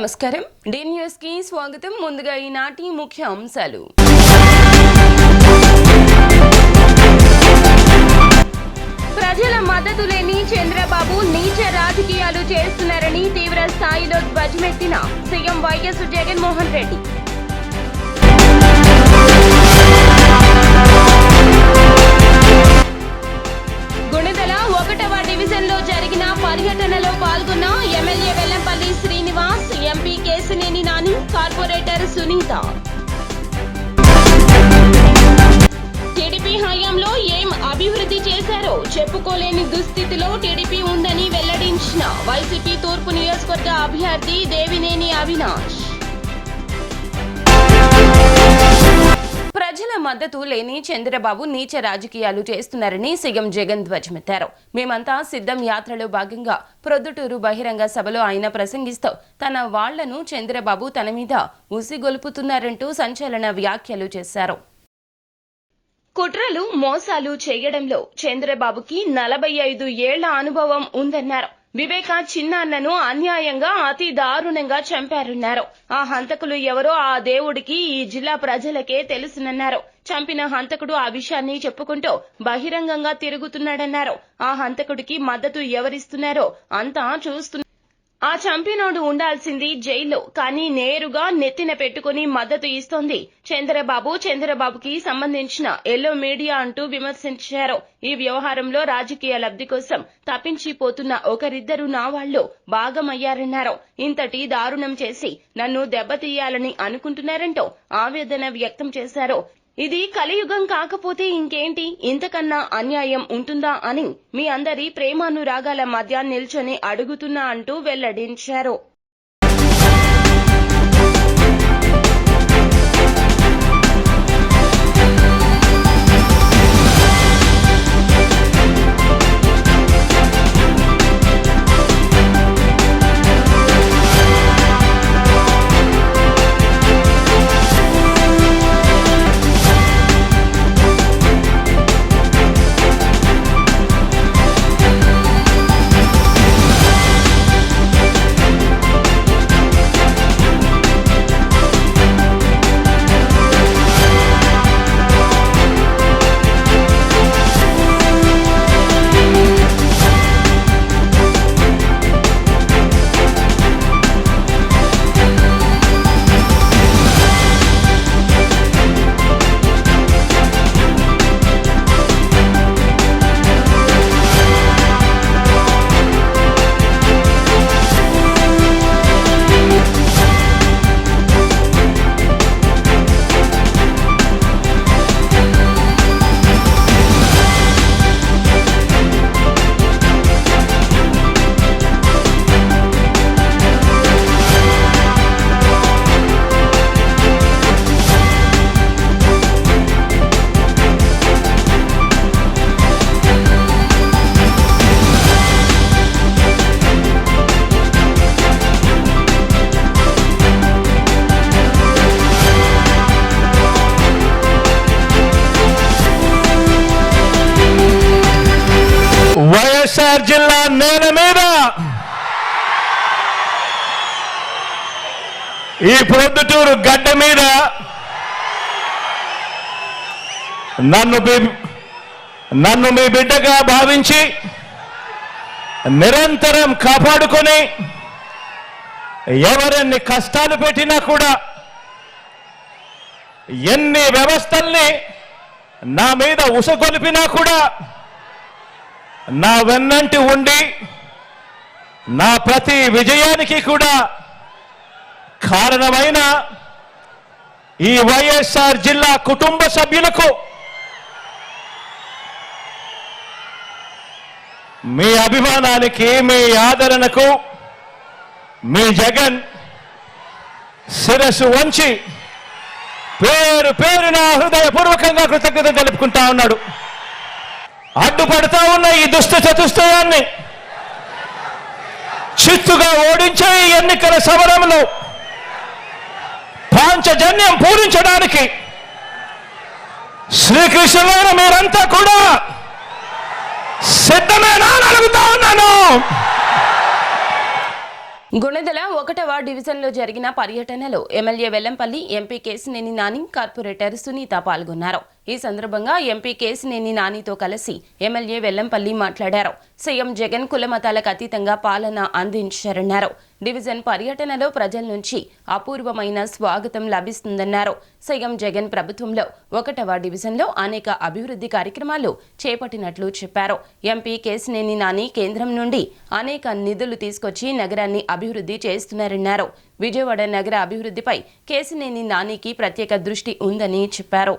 నమస్కారం D news కి స్వాగతం ముందుగా ఈనాటి ముఖ్య అంశాలు ప్రజల మద్దతు లేని చంద్రబాబు నీచ రాజకీయాలు చేస్తున్నారని తీవ్ర స్థాయిలో ధ్వజమెత్తిన సీఎం వైఎస్ జగన్మోహన్ రెడ్డి గుణదల 1వ డివిజన్లో జరిగిన పర్యటనలో పాల్గొన్న MLA Vellampalli Srinivas, MP Kesineni Nani, corporator Sunitha. TDP హయాంలో ఏం అభివృద్ధి చేశారో చెప్పుకోలేని దుస్థితిలో టీడీపీ ఉందని వెల్లడించిన వైసీపీ తూర్పు నియోజకవర్గ అభ్యర్థి దేవినేని అవినాష్. ప్రజల మద్దతు లేని చంద్రబాబు నీచ రాజకీయాలు చేస్తున్నారని సీఎం జగన్ ధ్వజమెత్తారు. మేమంతా సిద్ధం యాత్రలో భాగంగా ప్రొద్దుటూరు బహిరంగ సభలో ఆయన ప్రసంగిస్తూ తన వాళ్లను చంద్రబాబు తన మీద ఉసిగొలుపుతున్నారంటూ సంచలన వ్యాఖ్యలు చేశారు. కుట్రలు మోసాలు చేయడంలో చంద్రబాబుకి 45 ఏళ్ల అనుభవం ఉందన్నారు. వివేక చిన్నాన్నను అన్యాయంగా అతి దారుణంగా చంపారన్నారు. ఆ హంతకులు ఎవరో ఆ దేవుడికి ఈ జిల్లా ప్రజలకే తెలుసునన్నారు. చంపిన హంతకుడు ఆ విషయాన్ని చెప్పుకుంటూ బహిరంగంగా తిరుగుతున్నాడన్నారు. ఆ హంతకుడికి మద్దతు ఎవరిస్తున్నారో అంతా చూస్తున్నారు. ఆ చంపినోడు ఉండాల్సింది జైల్లో, కానీ నేరుగా నెత్తిన పెట్టుకుని మద్దతు ఇస్తోంది చంద్రబాబుకి సంబంధించిన ఎల్లో మీడియా అంటూ విమర్శించారు. ఈ వ్యవహారంలో రాజకీయ లబ్ధి కోసం తప్పించిపోతున్న ఒకరిద్దరు నా వాళ్లు భాగమయ్యారన్నారు. ఇంతటి దారుణం చేసి నన్ను దెబ్బతీయాలని అనుకుంటున్నారంటూ ఆవేదన వ్యక్తం చేశారు. ఇది కలియుగం కాకపోతే ఇంకేంటి, ఇంతకన్నా అన్యాయం ఉంటుందా అని మీ అందరి ప్రేమానురాగాల మధ్య నిల్చొని అడుగుతున్నా అంటూ వెల్లడించారు. వైఎస్ఆర్ జిల్లా నేల మీద ఈ ప్రొద్దుటూరు గడ్డ మీద నన్ను మీ బిడ్డగా భావించి నిరంతరం కాపాడుకొని ఎవరెన్ని కష్టాలు పెట్టినా కూడా ఎన్ని వ్యవస్థల్ని నా మీద ఉసగొలిపినా కూడా నా వెన్నంటి ఉండి నా ప్రతి విజయానికి కూడా కారణమైన ఈ వైఎస్ఆర్ జిల్లా కుటుంబ సభ్యులకు మీ అభిమానానికి, మీ ఆదరణకు మీ జగన్ శిరస్సు వంచి పేరు పేరున హృదయపూర్వకంగా కృతజ్ఞత తెలుపుకుంటా ఉన్నాడు. అడ్డుపడతా ఉన్న ఈ దుష్ట చతుష్టయాన్ని చిత్తుగా ఓడించే ఎన్నికల సమరంలో పాంచజన్యం పూరించడానికి శ్రీకృష్ణులైన మీరంతా కూడా సిద్ధమేనా అని అడుగుతా ఉన్నాను. గుణదల 1వ డివిజన్లో జరిగిన పర్యటనలో MLA Vellampalli, MP Kesineni Nani, corporator Sunitha పాల్గొన్నారు. ఈ సందర్భంగా ఎంపీ కేశినేని నానితో కలిసి ఎమ్మెల్యే వెల్లంపల్లి మాట్లాడారు. సీఎం జగన్ కులమతాలకు అతీతంగా పాలన అందించారన్నారు. డివిజన్ పర్యటనలో ప్రజల నుంచి అపూర్వమైన స్వాగతం లభిస్తుందన్నారు. సీఎం జగన్ ప్రభుత్వంలో 1వ డివిజన్లో అనేక అభివృద్ధి కార్యక్రమాలు చేపట్టినట్లు చెప్పారు. ఎంపీ కేశినేని నాని కేంద్రం నుండి అనేక నిధులు తీసుకొచ్చి నగరాన్ని అభివృద్ధి చేస్తున్నారన్నారు. విజయవాడ నగర అభివృద్ధిపై కేశినేని నానికి ప్రత్యేక దృష్టి ఉందని చెప్పారు.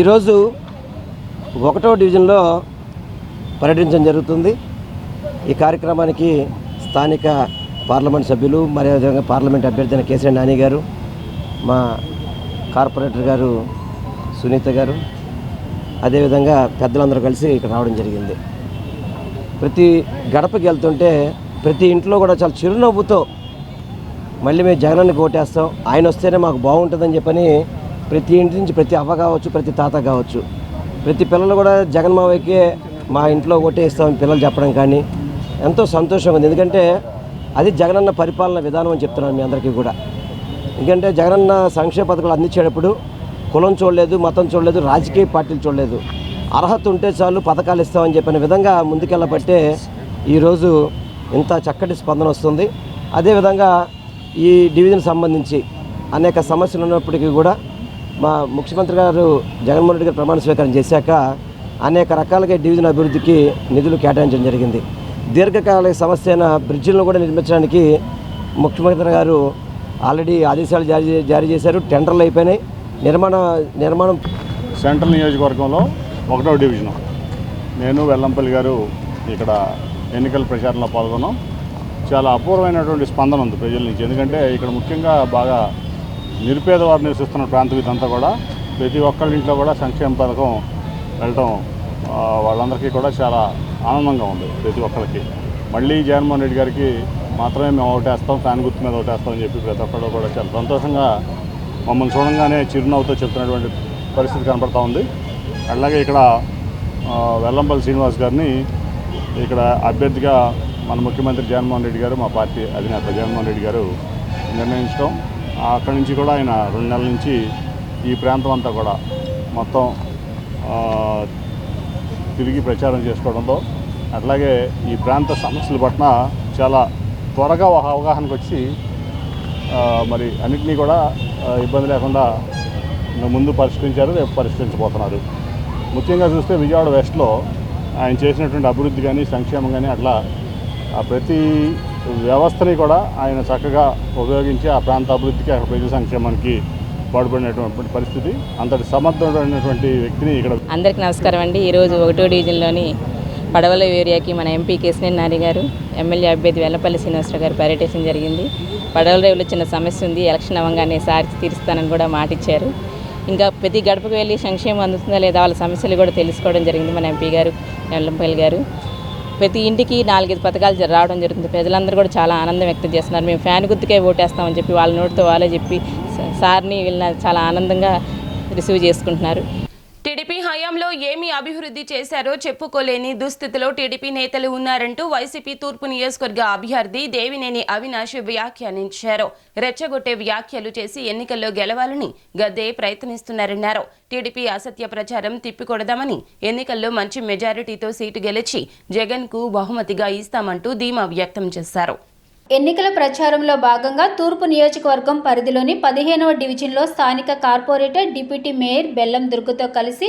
ఈరోజు 1వ డివిజన్లో పర్యటించడం జరుగుతుంది. ఈ కార్యక్రమానికి స్థానిక పార్లమెంట్ సభ్యులు మరియు అదేవిధంగా పార్లమెంట్ అభ్యర్థి అయిన కేశినేని నాని గారు, మా కార్పొరేటర్ గారు సునీత గారు, అదేవిధంగా పెద్దలందరూ కలిసి ఇక్కడ రావడం జరిగింది. ప్రతి గడపకి వెళ్తుంటే ప్రతి ఇంట్లో కూడా చాలా చిరునవ్వుతో మళ్ళీ మేము జగనానికి ఓటేస్తాం, ఆయన వస్తేనే మాకు బాగుంటుందని చెప్పని ప్రతి ఇంటి నుంచి ప్రతి అవ్వ కావచ్చు, ప్రతి తాత కావచ్చు, ప్రతి పిల్లలు కూడా జగన్మావయ్యకే మా ఇంట్లో ఓటేస్తామని పిల్లలు చెప్పడం కానీ ఎంతో సంతోషంగా ఉంది. ఎందుకంటే అది జగనన్న పరిపాలన విధానం అని చెప్తున్నాను మీ అందరికీ కూడా. ఎందుకంటే జగనన్న సంక్షేమ పథకాలు అందించేటప్పుడు కులం చూడలేదు, మతం చూడలేదు, రాజకీయ పార్టీలు చూడలేదు, అర్హత ఉంటే చాలు పథకాలు ఇస్తామని చెప్పిన విధంగా ముందుకెళ్ళబట్టే ఈరోజు ఇంత చక్కటి స్పందన వస్తుంది. అదేవిధంగా ఈ డివిజన్ సంబంధించి అనేక సమస్యలు ఉన్నప్పటికీ కూడా మా ముఖ్యమంత్రి గారు జగన్మోహన్ రెడ్డి గారు ప్రమాణ స్వీకారం చేశాక అనేక రకాలుగా డివిజన్ అభివృద్ధికి నిధులు కేటాయించడం జరిగింది. దీర్ఘకాలిక సమస్య అయిన బ్రిడ్జిలను కూడా నిర్మించడానికి ముఖ్యమంత్రి గారు ఆల్రెడీ ఆదేశాలు జారీ చేశారు. టెండర్లు అయిపోయినాయి. నిర్మాణం సెంట్రల్ నియోజకవర్గంలో 1వ డివిజన్ నేను వెల్లంపల్లి గారు ఇక్కడ ఎన్నికల ప్రచారంలో పాల్గొన్నాం. చాలా అపూర్వమైనటువంటి స్పందన ఉంది ప్రజల నుంచి. ఎందుకంటే ఇక్కడ ముఖ్యంగా బాగా నిరుపేద వారు నివసిస్తున్న ప్రాంతం ఇదంతా కూడా ప్రతి ఒక్కరి ఇంట్లో కూడా సంక్షేమ పథకం వెళ్ళటం వాళ్ళందరికీ కూడా చాలా ఆనందంగా ఉంది. ప్రతి ఒక్కరికి మళ్ళీ జగన్మోహన్ రెడ్డి గారికి మాత్రమే మేము ఓటేస్తాం, ఫ్యాన్ గుర్తు మీద ఓటేస్తాం అని చెప్పి ప్రతి ఒక్కరు కూడా చాలా సంతోషంగా మమ్మల్ని చూడంగానే చిరునవ్వుతో చెప్తున్నటువంటి పరిస్థితి కనపడతా ఉంది. అలాగే ఇక్కడ వెల్లంపల్లి శ్రీనివాస్ గారిని ఇక్కడ అభ్యర్థిగా మన ముఖ్యమంత్రి జగన్మోహన్ రెడ్డి గారు, మా పార్టీ అధినేత జగన్మోహన్ రెడ్డి గారు నిర్ణయించడం, అక్కడి నుంచి కూడా ఆయన 2 నెలల నుంచి ఈ ప్రాంతం అంతా కూడా మొత్తం తిరిగి ప్రచారం చేసుకోవడంతో, అట్లాగే ఈ ప్రాంత సమస్యల పట్ల చాలా త్వరగా అవగాహనకు వచ్చి మరి అన్నింటినీ కూడా ఇబ్బంది లేకుండా ముందు పరిష్కరించారు, రేపు పరిష్కరించబోతున్నారు. ముఖ్యంగా చూస్తే విజయవాడ వెస్ట్లో ఆయన చేసినటువంటి అభివృద్ధి కానీ సంక్షేమం కానీ అట్లా ప్రతి వ్యవస్థని కూడా ఆయన చక్కగా ఉపయోగించి ఆ ప్రాంత అభివృద్ధికి, అక్కడ ప్రజల సంక్షేమానికి పాటుపడినటువంటి పరిస్థితి. అంతటి సమర్థమైనటువంటి వ్యక్తిని ఇక్కడ. అందరికీ నమస్కారం అండి. ఈరోజు 1వ డివిజన్లోని పడవల ఏరియాకి మన ఎంపీ కేసినేని నాని గారు, ఎమ్మెల్యే అభ్యర్థి వెల్లంపల్లి శ్రీనివాసరావు గారు పర్యటించడం జరిగింది. పడవల రేవులో చిన్న సమస్య ఉంది, ఎలక్షన్ అవ్వగానే సార్ తీరుస్తానని కూడా మాట ఇచ్చారు. ఇంకా ప్రతి గడపకు వెళ్ళి సంక్షేమం అందుతుందా లేదా వాళ్ళ సమస్యలు కూడా తెలుసుకోవడం జరిగింది మన ఎంపీ గారు వెల్లంపల్లి గారు. ప్రతి ఇంటికి 4-5 పథకాలు రావడం జరుగుతుంది. ప్రజలందరూ కూడా చాలా ఆనందం వ్యక్తం చేస్తున్నారు. మేము ఫ్యాన్ గుర్తుకే ఓటేస్తామని చెప్పి వాళ్ళ నోటితో వాళ్ళే చెప్పి సార్ని వీళ్ళని చాలా ఆనందంగా రిసీవ్ చేసుకుంటున్నారు. టీడీపీ హయాంలో ఏమి అభివృద్ధి చేశారో చెప్పుకోలేని దుస్థితిలో టీడీపీ నేతలు ఉన్నారంటూ వైసీపీ తూర్పు నియోజకవర్గ అభ్యర్థి దేవినేని అవినాష్ వ్యాఖ్యానించారు. రెచ్చగొట్టే వ్యాఖ్యలు చేసి ఎన్నికల్లో గెలవాలని గద్దే ప్రయత్నిస్తున్నారన్నారు. టీడీపీ అసత్య ప్రచారం తిప్పికొడదామని ఎన్నికల్లో మంచి మెజారిటీతో సీటు గెలిచి జగన్కు బహుమతిగా ఇస్తామంటూ ధీమా వ్యక్తం చేశారు. ఎన్నికల ప్రచారంలో భాగంగా తూర్పు నియోజకవర్గం పరిధిలోని 15వ డివిజన్లో స్థానిక కార్పొరేటర్ డిప్యూటీ మేయర్ బెల్లం దుర్గతో కలిసి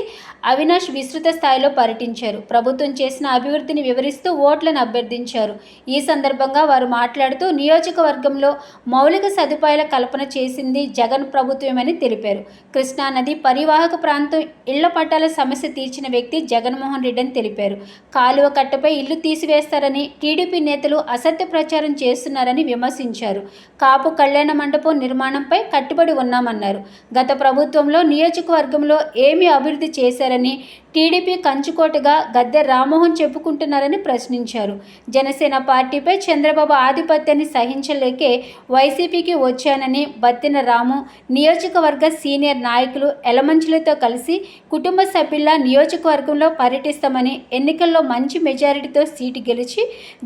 అవినాష్ విస్తృత స్థాయిలో పర్యటించారు. ప్రభుత్వం చేసిన అభివృద్ధిని వివరిస్తూ ఓట్లను అభ్యర్థించారు. ఈ సందర్భంగా వారు మాట్లాడుతూ నియోజకవర్గంలో మౌలిక సదుపాయాల కల్పన చేసింది జగన్ ప్రభుత్వమని తెలిపారు. కృష్ణానది పరివాహక ప్రాంతం ఇళ్ల పట్టాల సమస్య తీర్చిన వ్యక్తి జగన్మోహన్ రెడ్డి అని తెలిపారు. కాలువ కట్టపై ఇల్లు తీసివేస్తారని టీడీపీ నేతలు అసత్య ప్రచారం చేస్తున్నారు ని విమర్శించారు. కాపు కళ్యాణ మండపం నిర్మాణంపై కట్టుబడి ఉన్నామన్నారు. గత ప్రభుత్వంలో నియోజకవర్గంలో ఏమి అభివృద్ధి చేశారని టీడీపీ కంచుకోటగా గద్దె రామ్మోహన్ చెప్పుకుంటున్నారని ప్రశ్నించారు. జనసేన పార్టీపై చంద్రబాబు ఆధిపత్యాన్ని సహించలేకే వైసీపీకి వచ్చానని బత్తిన రాము నియోజకవర్గ సీనియర్ నాయకులు ఎలమంచులతో కలిసి కుటుంబ సభ్యుల నియోజకవర్గంలో పర్యటిస్తామని, ఎన్నికల్లో మంచి మెజారిటీతో సీటు గెలిచి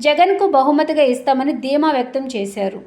జగన్కు బహుమతిగా ఇస్తామని ధీమా వ్యక్తం చేశారు.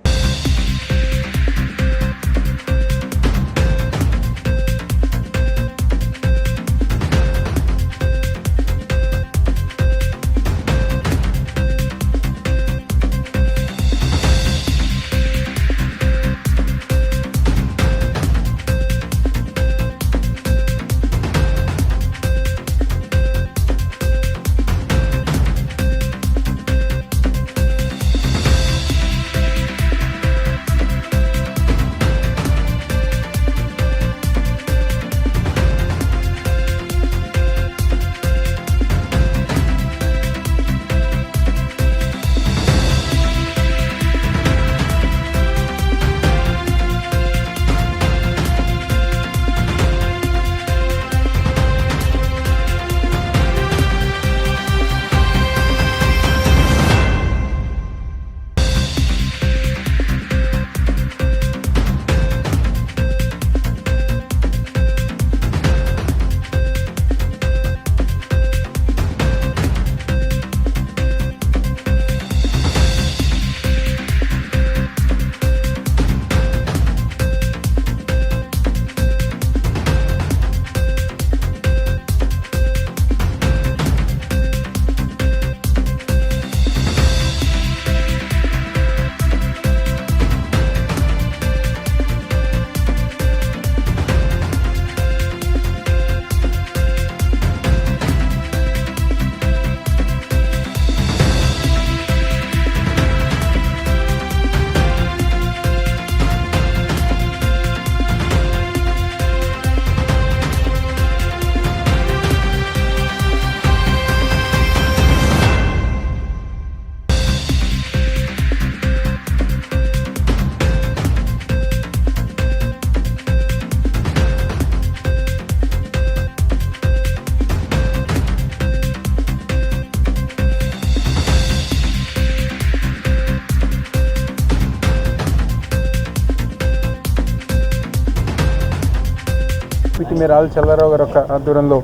రాళ్ళ చల్లారావు గారి యొక్క ఆధ్వర్యంలో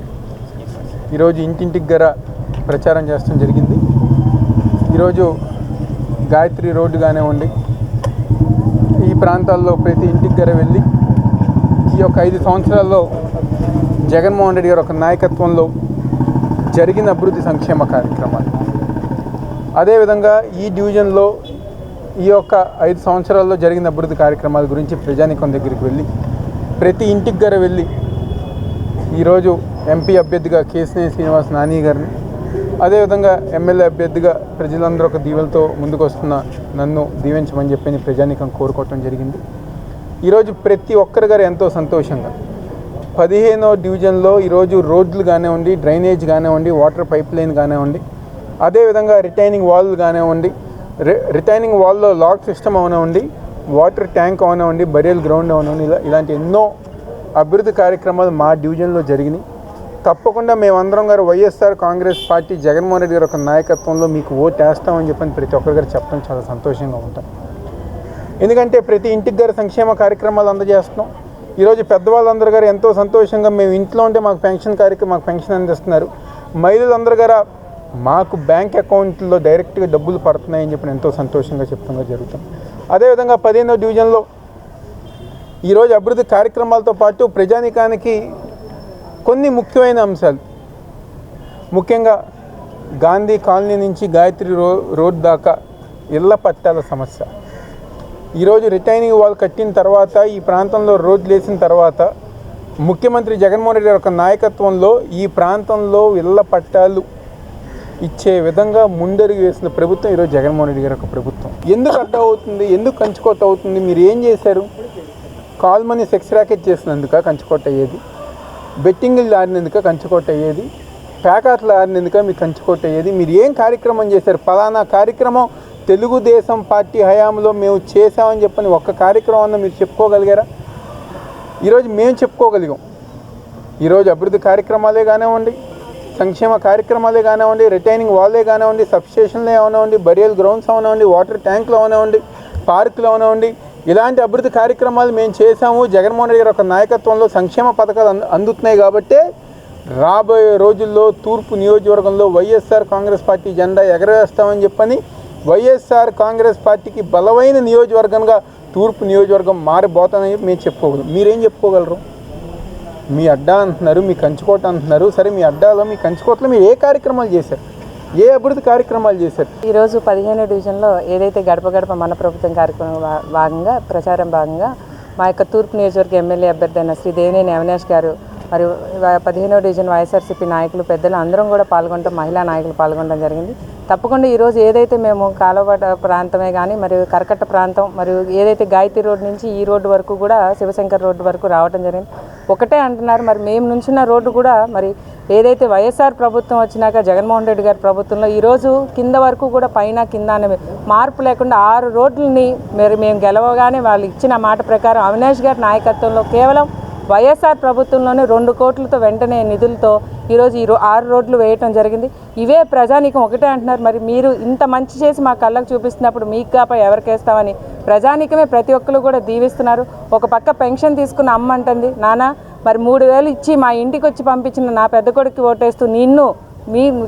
ఈరోజు ఇంటింటికి గర ప్రచారం చేస్తడం జరిగింది. ఈరోజు గాయత్రి రోడ్డు కానివ్వండి, ఈ ప్రాంతాల్లో ప్రతి ఇంటికి గర వెళ్ళి ఈ యొక్క 5 సంవత్సరాల్లో జగన్మోహన్ రెడ్డి గారి ఒక నాయకత్వంలో జరిగిన అభివృద్ధి సంక్షేమ కార్యక్రమాలు, అదేవిధంగా ఈ డివిజన్లో ఈ యొక్క 5 సంవత్సరాల్లో జరిగిన అభివృద్ధి కార్యక్రమాల గురించి ప్రజానీకం దగ్గరికి వెళ్ళి ప్రతి ఇంటికి గర వెళ్ళి ఈరోజు ఎంపీ అభ్యర్థిగా కేసినేని శ్రీనివాస్ నాని గారిని, అదేవిధంగా ఎమ్మెల్యే అభ్యర్థిగా ప్రజలందరూ ఒక దీవెలతో ముందుకు వస్తున్న నన్ను దీవించమని చెప్పి ప్రజానీకం కోరుకోవటం జరిగింది. ఈరోజు ప్రతి ఒక్కరి గారు ఎంతో సంతోషంగా 15వ డివిజన్లో ఈరోజు రోడ్లు కానివ్వండి, డ్రైనేజ్ కానివ్వండి, వాటర్ పైప్ లైన్ కానివ్వండి, అదేవిధంగా రిటైనింగ్ వాల్ కానివ్వండి, రిటైనింగ్ వాల్లో లాక్ సిస్టమ్ అవనివ్వండి, వాటర్ ట్యాంక్ అవనివ్వండి, బరియల్ గ్రౌండ్ అవనివ్వండి, ఇలాంటి ఎన్నో అభివృద్ధి కార్యక్రమాలు మా డివిజన్లో జరిగినాయి. తప్పకుండా మేమందరం గారు వైఎస్ఆర్ కాంగ్రెస్ పార్టీ జగన్మోహన్ రెడ్డి గారి ఒక నాయకత్వంలో మీకు ఓటు వేస్తామని చెప్పని ప్రతి ఒక్కరి గారు చెప్పడం చాలా సంతోషంగా ఉంటాం. ఎందుకంటే ప్రతి ఇంటికి గారు సంక్షేమ కార్యక్రమాలు అందజేస్తున్నాం. ఈరోజు పెద్దవాళ్ళందరూ గారు ఎంతో సంతోషంగా మేము ఇంట్లో ఉంటే మాకు పెన్షన్ అందిస్తున్నారు. మహిళలందరూ గారు మాకు బ్యాంక్ అకౌంట్లో డైరెక్ట్గా డబ్బులు పడుతున్నాయని చెప్పి ఎంతో సంతోషంగా చెప్తుంగా జరుగుతుంది. అదేవిధంగా 15వ డివిజన్లో ఈరోజు అభివృద్ధి కార్యక్రమాలతో పాటు ప్రజానీకానికి కొన్ని ముఖ్యమైన అంశాలు, ముఖ్యంగా గాంధీ కాలనీ నుంచి గాయత్రి రోడ్ దాకా ఇళ్ల పట్టాల సమస్య. ఈరోజు రిటైనింగ్ వాల్ కట్టిన తర్వాత, ఈ ప్రాంతంలో రోడ్లు వేసిన తర్వాత ముఖ్యమంత్రి జగన్మోహన్ రెడ్డి యొక్క నాయకత్వంలో ఈ ప్రాంతంలో ఇళ్ల పట్టాలు ఇచ్చే విధంగా ముందడుగు వేసిన ప్రభుత్వం ఈరోజు జగన్మోహన్ రెడ్డి గారి యొక్క ప్రభుత్వం. ఎందుకు అడ్డ అవుతుంది, ఎందుకు కంచుకోట అవుతుంది? మీరు ఏం చేశారు? కాల్ మనీ సెక్స్ ర్యాకెట్ చేసినందుక కంచుకోట అయ్యేది? బెట్టింగ్లు ఆడినందుక కంచుకోట అయ్యేది? ప్యాకాట్లు ఆడినందుక మీకు కంచుకోట అయ్యేది? మీరు ఏం కార్యక్రమం చేశారు? పలానా కార్యక్రమం తెలుగుదేశం పార్టీ హయాంలో మేము చేసామని చెప్పని ఒక్క కార్యక్రమం అన్న మీరు చెప్పుకోగలిగారా? ఈరోజు మేము చెప్పుకోగలిగాం. ఈరోజు అభివృద్ధి కార్యక్రమాలే కానివ్వండి, సంక్షేమ కార్యక్రమాలే కానివ్వండి, రిటైనింగ్ వాల్లే కానివ్వండి, సబ్స్టేషన్లే అవనివ్వండి, బరియల్ గ్రౌండ్స్ అవనివ్వండి, వాటర్ ట్యాంకులు అవనివ్వండి, పార్కులు అవనివ్వండి, ఇలాంటి అభివృద్ధి కార్యక్రమాలు మేము చేశాము. జగన్మోహన్ రెడ్డి గారి యొక్క నాయకత్వంలో సంక్షేమ పథకాలు అందుతున్నాయి. కాబట్టే రాబోయే రోజుల్లో తూర్పు నియోజకవర్గంలో వైఎస్ఆర్ కాంగ్రెస్ పార్టీ జెండా ఎగరవేస్తామని చెప్పని వైఎస్ఆర్ కాంగ్రెస్ పార్టీకి బలమైన నియోజకవర్గంగా తూర్పు నియోజకవర్గం మారిపోతానని మేము చెప్పుకోగలం. మీరేం చెప్పుకోగలరు? మీ అడ్డా అంటున్నారు, మీ కంచుకోట అంటున్నారు. సరే, మీ అడ్డాలో మీ కంచుకోటలో మీరు ఏ కార్యక్రమాలు చేశారు? ఏ అభివృద్ధి కార్యక్రమాలు చేశారు? ఈరోజు 15వ డివిజన్లో ఏదైతే గడప గడప మన ప్రభుత్వం కార్యక్రమం ప్రచారం భాగంగా మా యొక్క తూర్పు నియోజకవర్గ ఎమ్మెల్యే అభ్యర్థి అయిన శ్రీ దేవినేని అవినాష్ గారు మరియు 15వ డివిజన్ వైఎస్ఆర్సీపీ నాయకులు, పెద్దలు అందరం కూడా పాల్గొనడం, మహిళా నాయకులు పాల్గొనడం జరిగింది. తప్పకుండా ఈరోజు ఏదైతే మేము కాలువట ప్రాంతమే కానీ మరియు కరకట్ట ప్రాంతం మరియు ఏదైతే గాయత్రి రోడ్ నుంచి ఈ రోడ్డు వరకు కూడా శివశంకర్ రోడ్డు వరకు రావడం జరిగింది. ఒకటే అంటున్నారు, మరి మేము నుంచున్న రోడ్డు కూడా మరి ఏదైతే వైఎస్ఆర్ ప్రభుత్వం వచ్చినాక జగన్మోహన్ రెడ్డి గారి ప్రభుత్వంలో ఈరోజు కింద వరకు కూడా పైన కింద అనే మార్పు లేకుండా 6 రోడ్లని మరి మేము గెలవగానే వాళ్ళు ఇచ్చిన మాట ప్రకారం అవినాష్ గారి నాయకత్వంలో కేవలం వైఎస్ఆర్ ప్రభుత్వంలోనే 2 కోట్లతో వెంటనే నిధులతో ఈరోజు 6 రోడ్లు వేయటం జరిగింది. ఇవే ప్రజానీకం ఒకటే అంటున్నారు, మరి మీరు ఇంత మంచి చేసి మా కళ్ళకు చూపిస్తున్నప్పుడు మీకు కాపై ఎవరికేస్తామని ప్రజానీకమే ప్రతి ఒక్కరు కూడా దీవిస్తున్నారు. ఒక పక్క పెన్షన్ తీసుకున్న అమ్మ అంటుంది, నాన్న మరి 3,000 ఇచ్చి మా ఇంటికి వచ్చి పంపించిన నా పెద్ద కొడుకు ఓటేస్తూ నిన్ను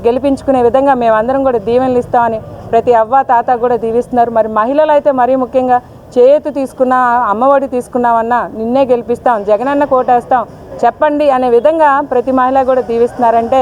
గెలిపించుకునే విధంగా మేమందరం కూడా దీవెనలు ఇస్తామని ప్రతి అవ్వ తాత కూడా దీవిస్తున్నారు. మరి మహిళలు అయితే మరీ ముఖ్యంగా చేయూత తీసుకున్నా, అమ్మఒడి తీసుకున్నామన్నా నిన్నే గెలిపిస్తాం, జగనన్న కోటేస్తాం చెప్పండి అనే విధంగా ప్రతి మహిళ కూడా దీవిస్తున్నారంటే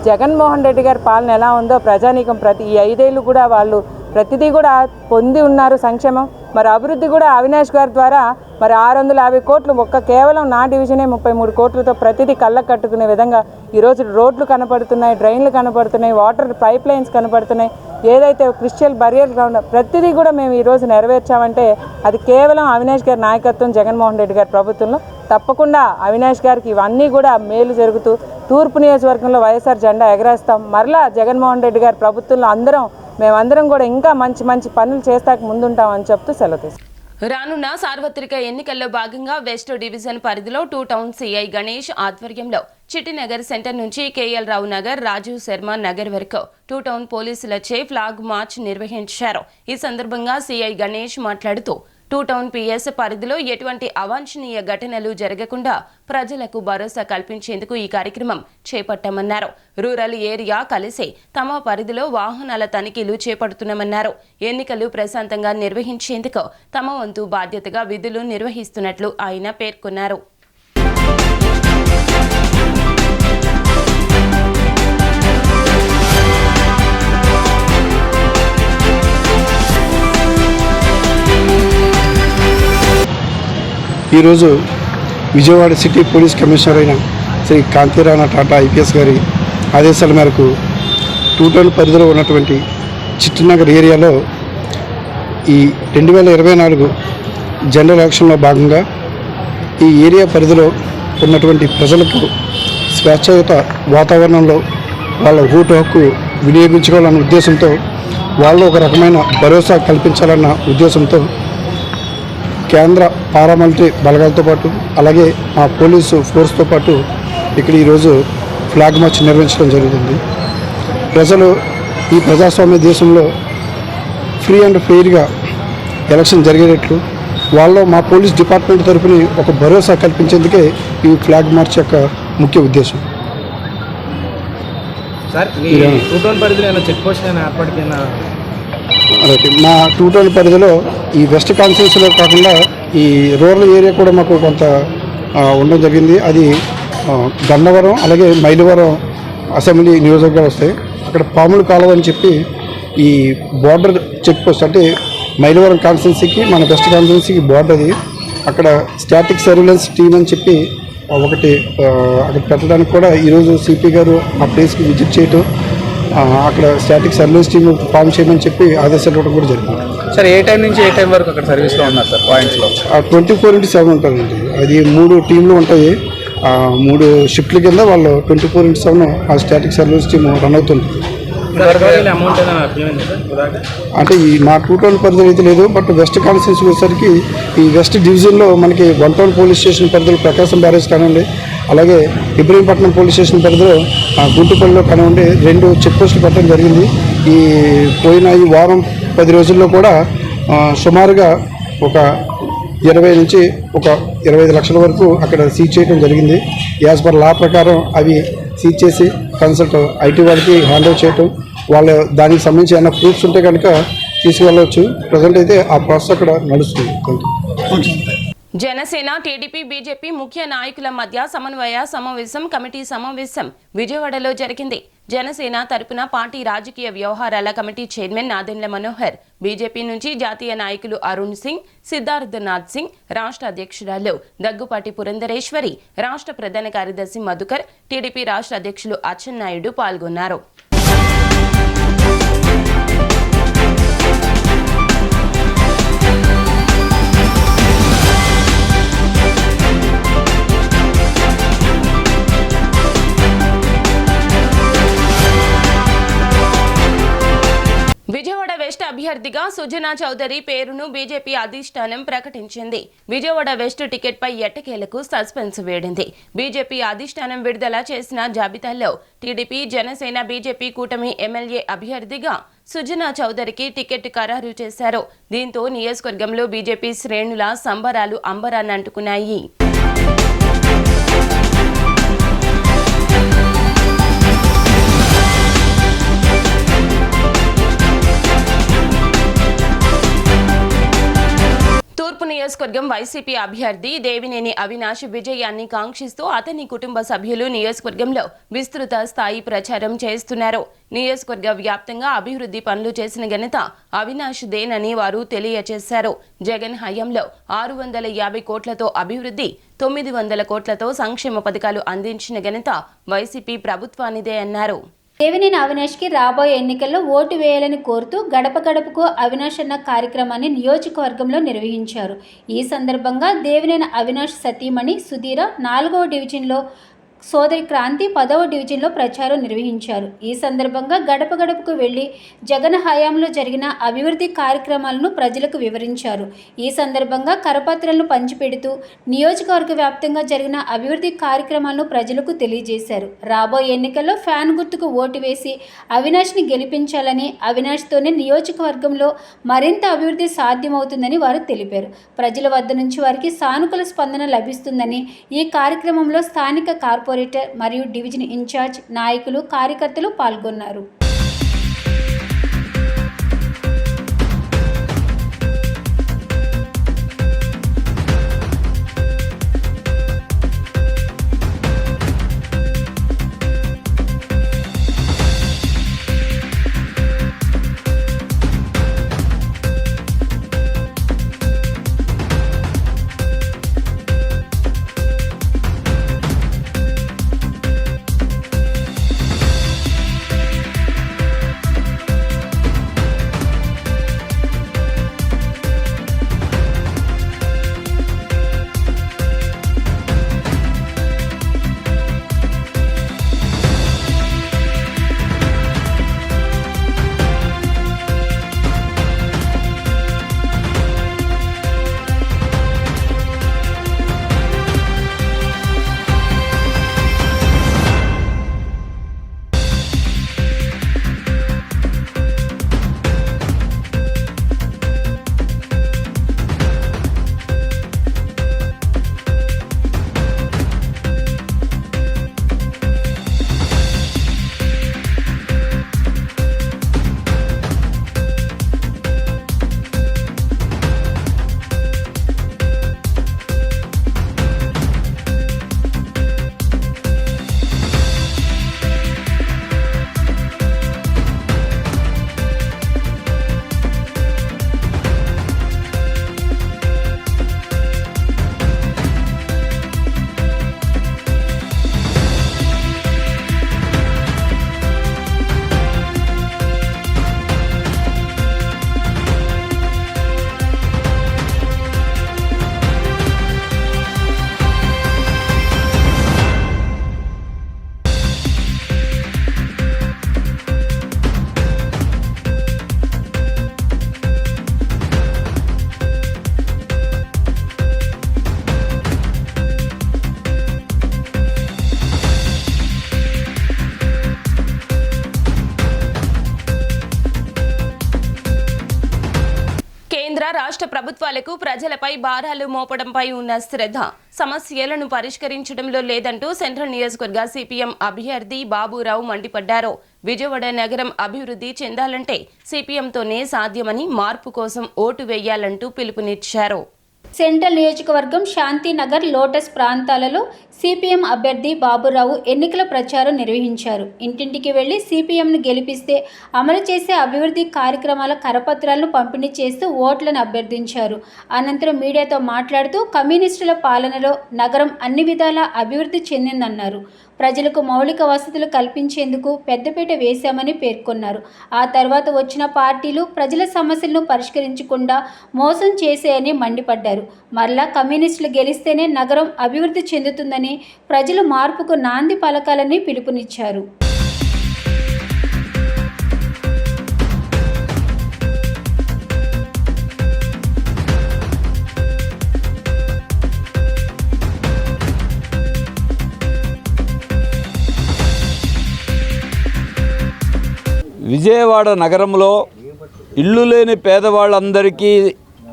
జగన్మోహన్ రెడ్డి గారి పాలన ఎలా ఉందో ప్రజానీకం ఈ 5 ఏళ్ళు కూడా వాళ్ళు ప్రతిదీ కూడా పొంది ఉన్నారు సంక్షేమం. మరి అభివృద్ధి కూడా అవినాష్ గారి ద్వారా మరి 650 కోట్లు కేవలం నా డివిజనే 33 కోట్లతో ప్రతిదీ కళ్ళకు కట్టుకునే విధంగా ఈరోజు రోడ్లు కనపడుతున్నాయి, డ్రైన్లు కనపడుతున్నాయి, వాటర్ పైప్ లైన్స్ కనపడుతున్నాయి. ఏదైతే క్రిస్టల్ బరియర్ గ్రౌండ్ ప్రతిదీ కూడా మేము ఈరోజు నెరవేర్చామంటే అది కేవలం అవినాష్ గారి నాయకత్వం, జగన్మోహన్ రెడ్డి గారి ప్రభుత్వంలో. తప్పకుండా అవినాష్ గారికి ఇవన్నీ కూడా మేలు జరుగుతూ తూర్పు నియోజకవర్గంలో వైఎస్ఆర్ జెండా ఎగరేస్తాం. మరలా జగన్మోహన్ రెడ్డి గారి ప్రభుత్వంలో మేమందరం కూడా ఇంకా మంచి మంచి పనులు చేస్తాక ముందుంటామని చెప్తూ సెలవు తీసుకుంటాం. రానున్న సార్వత్రిక ఎన్నికల్లో భాగంగా వెస్ట్ డివిజన్ పరిధిలో 2 టౌన్ సిఐ గణేష్ ఆధ్వర్యంలో చిట్టినగర్ సెంటర్ నుంచి కేఎల్ రావు నగర్, రాజీవ్ శర్మ నగర్ వరకు 2 టౌన్ పోలీసులచే ఫ్లాగ్ మార్చ్ నిర్వహించారు. ఈ సందర్భంగా సిఐ గణేష్ మాట్లాడుతూ 2 టౌన్ పిఎస్ పరిధిలో ఎటువంటి అవాంఛనీయ ఘటనలు జరగకుండా ప్రజలకు భరోసా కల్పించేందుకు ఈ కార్యక్రమం చేపట్టామన్నారు. రూరల్ ఏరియా కలిసి తమ పరిధిలో వాహనాల తనిఖీలు చేపడుతున్నామన్నారు. ఎన్నికలు ప్రశాంతంగా నిర్వహించేందుకు తమ వంతు బాధ్యతగా విధులు నిర్వహిస్తున్నట్లు ఆయన పేర్కొన్నారు. ఈరోజు విజయవాడ సిటీ పోలీస్ కమిషనర్ అయిన శ్రీ కాంతిరాణ టాటా ఐపీఎస్ గారి ఆదేశాల మేరకు 2 టౌన్ పరిధిలో ఉన్నటువంటి చిట్టినగర్ ఏరియాలో ఈ 2024 జనరల్ ఎలక్షన్లో భాగంగా ఈ ఏరియా పరిధిలో ఉన్నటువంటి ప్రజలకు స్వేచ్ఛాయుత వాతావరణంలో వాళ్ళ ఓటు హక్కు వినియోగించుకోవాలన్న ఉద్దేశంతో, వాళ్ళు ఒక రకమైన భరోసా కల్పించాలన్న ఉద్దేశంతో కేంద్ర పారామిలిటరీ బలగాలతో పాటు అలాగే మా పోలీసు ఫోర్స్తో పాటు ఇక్కడ ఈరోజు ఫ్లాగ్ మార్చ్ నిర్వహించడం జరుగుతుంది. ప్రజలు ఈ ప్రజాస్వామ్య దేశంలో ఫ్రీ అండ్ ఫెయిర్గా ఎలక్షన్ జరిగేటట్లు వాళ్ళు మా పోలీస్ డిపార్ట్మెంట్ తరఫున ఒక భరోసా కల్పించేందుకే ఈ ఫ్లాగ్ మార్చ్ యొక్క ముఖ్య ఉద్దేశం. సార్ పరిధిలో చెక్ పోస్ట్ ఏర్పాటుకైనా మా టూటోల్ పరిధిలో ఈ వెస్ట్ కాన్స్టిట్యూన్సీలో కాకుండా ఈ రూరల్ ఏరియా కూడా మాకు కొంత ఉండడం జరిగింది. అది గన్నవరం అలాగే మైలవరం అసెంబ్లీ నియోజకవర్గాలు వస్తాయి. అక్కడ పాముల కాలువ అని చెప్పి ఈ బార్డర్ చెక్ పోస్ట్, అంటే మైలవరం కాన్స్టిట్యున్సీకి మన వెస్ట్ కాన్స్టిట్యున్సీకి బార్డర్ అది. అక్కడ స్టాటిక్ సర్వేలెన్స్ టీమ్ అని చెప్పి ఒకటి అక్కడ పెట్టడానికి కూడా ఈరోజు సిపి గారు ఆ ప్లేస్కి విజిట్ చేయటం, అక్కడ స్టాటిక్ సర్వేలెన్స్ టీమ్ ఫామ్ చేయమని చెప్పి ఆదేశాలు ఇవ్వడం కూడా జరిగింది. సార్ ఏ టైం నుంచి ఏ టైం వరకు అక్కడ సర్వీస్లో ఉన్నారు సార్ పాయింట్స్లో? 24/7 ఉంటుందండి. అది 3 టీంలు ఉంటాయి. 3 షిఫ్ట్ల కింద వాళ్ళు 24/7 ఆ స్టాటిక్ సర్వీస్ టీమ్ రన్ అవుతుంది. అమౌంట్ అంటే ఈ మా టూటోల్ పరిధిలో అయితే లేదు. బట్ వెస్ట్ కాన్స్టిట్యున్సీ వచ్చేసరికి ఈ వెస్ట్ డివిజన్లో మనకి 1 టౌన్ పోలీస్ స్టేషన్ పరిధిలో ప్రకాశం బ్యారేజ్ కానివ్వండి, అలాగే ఇబ్రహీంపట్నం పోలీస్ స్టేషన్ పరిధిలో గుంటుపల్లిలో కానివ్వండి 2 చెక్ పోస్టులు పెట్టడం జరిగింది. ఈ పోయిన ఈ వారం 10 రోజుల్లో కూడా సుమారుగా ఒక 20 నుంచి ఒక 25 లక్షల వరకు అక్కడ సీజ్ చేయడం జరిగింది. యాజ్ పర్ లా ప్రకారం అవి సీజ్ చేసి కన్సల్ట్ ఐటీ వాళ్ళకి హ్యాండ్ ఓవర్ చేయటం, వాళ్ళు దానికి సంబంధించి ఏమైనా ప్రూఫ్స్ ఉంటే కనుక తీసుకువెళ్ళవచ్చు. ప్రజెంట్ అయితే ఆ ప్రాసెస్ అక్కడ నడుస్తుంది. జనసేన, టీడీపీ, బీజేపీ ముఖ్య నాయకుల మధ్య సమన్వయ సమావేశం, కమిటీ సమావేశం విజయవాడలో జరిగింది. జనసేన తరపున పార్టీ రాజకీయ వ్యవహారాల committee chairman Nadendla Manohar, BJP నుంచి జాతీయ నాయకులు అరుణ్ సింగ్, సిద్ధార్థనాథ్ సింగ్, రాష్ట్ర అధ్యక్షురాలు దగ్గుపాటి పురంధరేశ్వరి, రాష్ట్ర ప్రధాన కార్యదర్శి మధుకర్, టీడీపీ రాష్ట్ర అధ్యక్షులు అచ్చెన్నాయుడు పాల్గొన్నారు. విజయవాడ వెస్ట్ అభ్యర్థిగా సుజనా చౌదరి పేరును బీజేపీ అధిష్టానం ప్రకటించింది. విజయవాడ వెస్ట్ టికెట్ పై ఎట్టకేలకు సస్పెన్స్ వేడింది. బీజేపీ అధిష్టానం విడుదల చేసిన జాబితాలో టీడీపీ, జనసేన, బీజేపీ కూటమి ఎమ్మెల్యే అభ్యర్థిగా సుజనా చౌదరికి టికెట్ ఖరారు చేశారు. దీంతో నియోజకవర్గంలో బీజేపీ శ్రేణుల సంబరాలు అంబరాన్ని అంటుకున్నాయి. తూర్పు నియోజకవర్గం వైసీపీ అభ్యర్థి దేవినేని అవినాష్ విజయాన్ని కాంక్షిస్తూ అతని కుటుంబ సభ్యులు నియోజకవర్గంలో విస్తృత స్థాయి ప్రచారం చేస్తున్నారు. నియోజకవర్గ వ్యాప్తంగా అభివృద్ధి పనులు చేసిన ఘనత అవినాష్ దేనని వారు తెలియజేశారు. జగన్ హయాంలో 650 కోట్లతో అభివృద్ధి, 900 కోట్లతో సంక్షేమ పథకాలు అందించిన ఘనత వైసీపీ ప్రభుత్వానిదే అన్నారు. దేవినేని అవినాష్కి రాబోయే ఎన్నికల్లో ఓటు వేయాలని కోరుతూ గడప గడపకు అవినాష్ అన్న కార్యక్రమాన్ని నియోజకవర్గంలో నిర్వహించారు. ఈ సందర్భంగా దేవినేని అవినాష్ సతీమణి సుధీర 4వ డివిజన్లో, సోదరి క్రాంతి 10వ డివిజన్లో ప్రచారం నిర్వహించారు. ఈ సందర్భంగా గడప గడపకు వెళ్లి జగన్ హయాంలో జరిగిన అభివృద్ధి కార్యక్రమాలను ప్రజలకు వివరించారు. ఈ సందర్భంగా కరపత్రాలను పంచిపెడుతూ నియోజకవర్గ వ్యాప్తంగా జరిగిన అభివృద్ధి కార్యక్రమాలను ప్రజలకు తెలియజేశారు. రాబోయే ఎన్నికల్లో ఫ్యాన్ గుర్తుకు ఓటు వేసి అవినాష్ని గెలిపించాలని, అవినాష్తోనే నియోజకవర్గంలో మరింత అభివృద్ధి సాధ్యమవుతుందని వారు తెలిపారు. ప్రజల వద్ద నుంచి వారికి సానుకూల స్పందన లభిస్తుందని ఈ కార్యక్రమంలో స్థానిక కార్పొరేటర్ మరియు డివిజన్ ఇన్ఛార్జ్ నాయకులు, కార్యకర్తలు పాల్గొన్నారు. రాష్ట్ర ప్రభుత్వాలకు ప్రజలపై భారాలు మోపడంపై ఉన్న శ్రద్ధ సమస్యలను పరిష్కరించడంలో లేదంటూ సెంట్రల్ నియోజకవర్గ సిపిఎం అభ్యర్థి బాబురావు మండిపడ్డారు. విజయవాడ నగరం అభివృద్ధి చెందాలంటే సిపిఎంతోనే సాధ్యమని, మార్పు కోసం ఓటు వేయాలంటూ పిలుపునిచ్చారు. సెంట్రల్ నియోజకవర్గం శాంతినగర్, లోటస్ ప్రాంతాలలో సిపిఎం అభ్యర్థి బాబురావు ఎన్నికల ప్రచారం నిర్వహించారు. ఇంటింటికి వెళ్లి సిపిఎంను గెలిపిస్తే అమలు చేసే అభివృద్ధి కార్యక్రమాల కరపత్రాలను పంపిణీ చేస్తూ ఓట్లను అభ్యర్థించారు. అనంతరం మీడియాతో మాట్లాడుతూ కమ్యూనిస్టుల పాలనలో నగరం అన్ని విధాలా అభివృద్ధి చెందిందన్నారు. ప్రజలకు మౌలిక వసతులు కల్పించేందుకు పెద్దపీట వేశామని పేర్కొన్నారు. ఆ తర్వాత వచ్చిన పార్టీలు ప్రజల సమస్యలను పరిష్కరించకుండా మోసం చేశాయని మండిపడ్డారు. మరలా కమ్యూనిస్టులు గెలిస్తేనే నగరం అభివృద్ధి చెందుతుందని, ప్రజలు మార్పుకు నాంది పలకాలని పిలుపునిచ్చారు. విజయవాడ నగరంలో ఇల్లు లేని పేదవాళ్ళందరికీ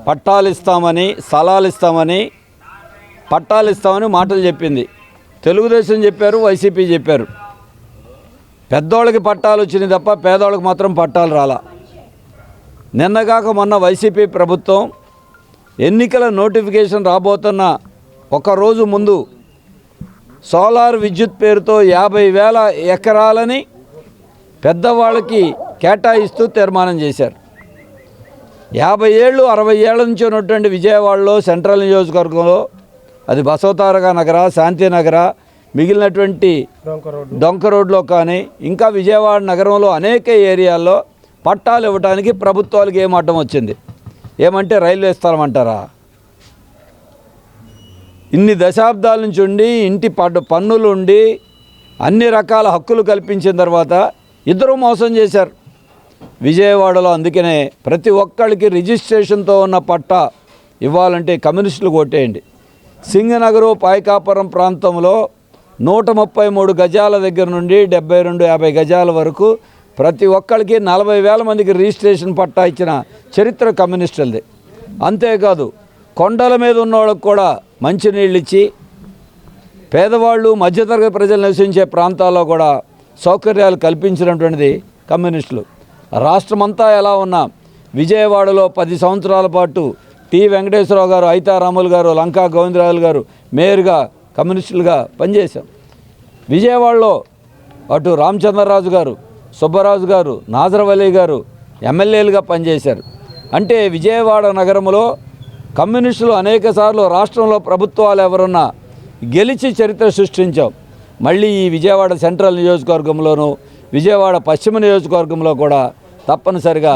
పట్టాలిస్తామని, స్థలాలిస్తామని, పట్టాలిస్తామని మాటలు చెప్పింది. తెలుగుదేశం చెప్పారు, వైసీపీ చెప్పారు. పెద్దోళ్ళకి పట్టాలు వచ్చినాయి తప్ప పేదవాళ్ళకి మాత్రం పట్టాలు రాలా. నిన్నగాక మొన్న వైసీపీ ప్రభుత్వం ఎన్నికల నోటిఫికేషన్ రాబోతున్న ఒకరోజు ముందు సోలార్ విద్యుత్ పేరుతో 50,000 ఎకరాలని పెద్దవాళ్ళకి కేటాయిస్తూ తీర్మానం చేశారు. 50 ఏళ్ళు 60 ఏళ్ల నుంచి ఉన్నటువంటి విజయవాడలో సెంట్రల్ నియోజకవర్గంలో, అది బసవతారక నగర, శాంతినగర, మిగిలినటువంటి డొంక రోడ్లో కానీ ఇంకా విజయవాడ నగరంలో అనేక ఏరియాల్లో పట్టాలు ఇవ్వడానికి ప్రభుత్వాలకు ఏం అడ్డం వచ్చింది? ఏమంటే రైల్వే స్థలం అంటారా? ఇన్ని దశాబ్దాల నుంచి ఉండి ఇంటి పన్నులు ఉండి అన్ని రకాల హక్కులు కల్పించిన తర్వాత ఇద్దరు మోసం చేశారు విజయవాడలో. అందుకనే ప్రతి ఒక్కరికి రిజిస్ట్రేషన్తో ఉన్న పట్టా ఇవ్వాలంటే కమ్యూనిస్టులకు ఓటేయండి. సింగనగరు, పాయకాపురం ప్రాంతంలో 133 గజాల దగ్గర నుండి 72-50 గజాల వరకు ప్రతి ఒక్కరికి 40,000 మందికి రిజిస్ట్రేషన్ పట్టా ఇచ్చిన చరిత్ర కమ్యూనిస్టులది. అంతేకాదు కొండల మీద ఉన్న వాళ్ళకు కూడా మంచినీళ్ళు ఇచ్చి, పేదవాళ్ళు మధ్యతరగతి ప్రజలు నివసించే ప్రాంతాల్లో కూడా సౌకర్యాలు కల్పించినటువంటిది కమ్యూనిస్టులు. రాష్ట్రమంతా ఎలా ఉన్నా విజయవాడలో 10 సంవత్సరాల పాటు టి వెంకటేశ్వరరావు గారు, ఐతారాములు గారు, లంకా గోవిందరాజులు గారు మేయర్గా కమ్యూనిస్టులుగా పనిచేశాం. విజయవాడలో అటు రామచంద్రరాజు గారు, సుబ్బరాజు గారు, నాజరవల్లి గారు ఎమ్మెల్యేలుగా పనిచేశారు. అంటే విజయవాడ నగరంలో కమ్యూనిస్టులు అనేక సార్లు రాష్ట్రంలో ప్రభుత్వాలు ఎవరున్నా గెలిచి చరిత్ర సృష్టించాం. మళ్ళీ ఈ విజయవాడ సెంట్రల్ నియోజకవర్గంలోనూ, విజయవాడ పశ్చిమ నియోజకవర్గంలో కూడా తప్పనిసరిగా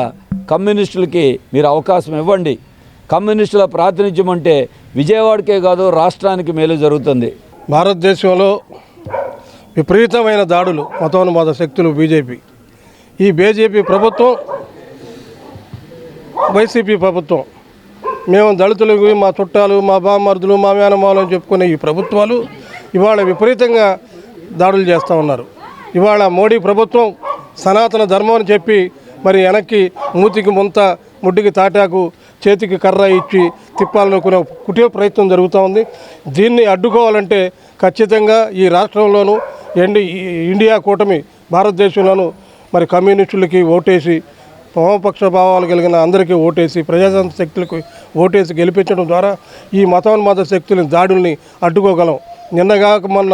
కమ్యూనిస్టులకి మీరు అవకాశం ఇవ్వండి. కమ్యూనిస్టుల ప్రాతినిధ్యం అంటే విజయవాడకే కాదు రాష్ట్రానికి మేలు జరుగుతుంది. భారతదేశంలో విపరీతమైన దాడులు మతోన్మాద శక్తులు ఈ బీజేపీ ప్రభుత్వం, వైసీపీ ప్రభుత్వం, మేము దళితులు, మా చుట్టాలు, మా బామర్దులు, మా మేనమాలు అని చెప్పుకునే ఈ ప్రభుత్వాలు ఇవాళ విపరీతంగా దాడులు చేస్తూ ఉన్నారు. ఇవాళ మోడీ ప్రభుత్వం సనాతన ధర్మం అని చెప్పి మరి వెనక్కి మూతికి ముంత, ముడ్డికి తాటాకు, చేతికి కర్ర ఇచ్చి తిప్పాలనుకునే కుటిల ప్రయత్నం జరుగుతూ ఉంది. దీన్ని అడ్డుకోవాలంటే ఖచ్చితంగా ఈ రాష్ట్రంలోనూ ఇండియా కూటమి భారతదేశంలోనూ మరి కమ్యూనిస్టులకి ఓటేసి, వామపక్ష భావాలు కలిగిన అందరికీ ఓటేసి, ప్రజాతంత్ర శక్తులకు ఓటేసి గెలిపించడం ద్వారా ఈ మతోన్మాద శక్తుల దాడుల్ని అడ్డుకోగలం. నిన్నగాక మొన్న